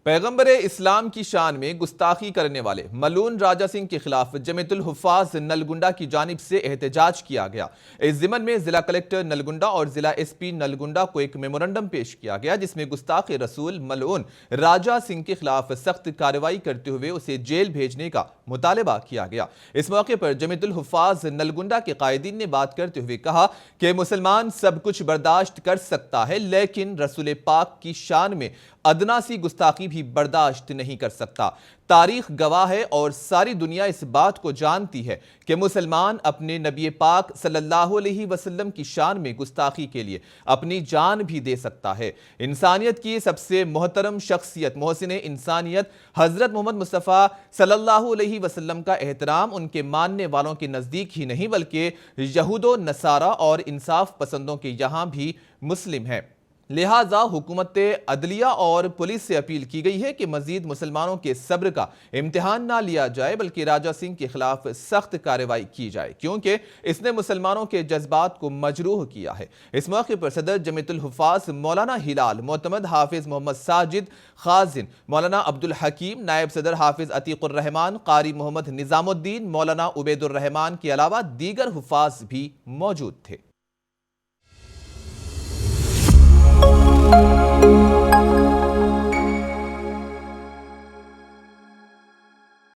پیغمبر اسلام کی شان میں گستاخی کرنے والے ملعون راجہ سنگھ کے خلاف جمیعت الحفاظ نلگنڈا کی جانب سے احتجاج کیا گیا۔ اس ضمن میں ضلع کلکٹر نلگنڈا اور ضلع ایس پی نلگنڈا کو ایک میمورنڈم پیش کیا گیا، جس میں گستاخ رسول ملعون راجہ سنگھ کے خلاف سخت کارروائی کرتے ہوئے اسے جیل بھیجنے کا مطالبہ کیا گیا۔ اس موقع پر جمیعت الحفاظ نلگنڈا کے قائدین نے بات کرتے ہوئے کہا کہ مسلمان سب کچھ برداشت کر سکتا ہے، لیکن رسول پاک کی شان میں ادنا سی گستاخی بھی برداشت نہیں کر سکتا۔ تاریخ گواہ ہے اور ساری دنیا اس بات کو جانتی ہے کہ مسلمان اپنے نبی پاک صلی اللہ علیہ وسلم کی شان میں گستاخی کے لیے اپنی جان بھی دے سکتا ہے۔ انسانیت کی سب سے محترم شخصیت محسن انسانیت حضرت محمد مصطفیٰ صلی اللہ علیہ وسلم کا احترام ان کے ماننے والوں کے نزدیک ہی نہیں بلکہ یہود و نصارہ اور انصاف پسندوں کے یہاں بھی مسلم ہے۔ لہٰذا حکومت عدلیہ اور پولیس سے اپیل کی گئی ہے کہ مزید مسلمانوں کے صبر کا امتحان نہ لیا جائے بلکہ راجہ سنگھ کے خلاف سخت کارروائی کی جائے، کیونکہ اس نے مسلمانوں کے جذبات کو مجروح کیا ہے۔ اس موقع پر صدر جمیعت الحفاظ مولانا ہلال، معتمد حافظ محمد ساجد خازن، مولانا عبدالحکیم، نائب صدر حافظ عتیق الرحمان، قاری محمد نظام الدین، مولانا عبید الرحمان کے علاوہ دیگر حفاظ بھی موجود تھے۔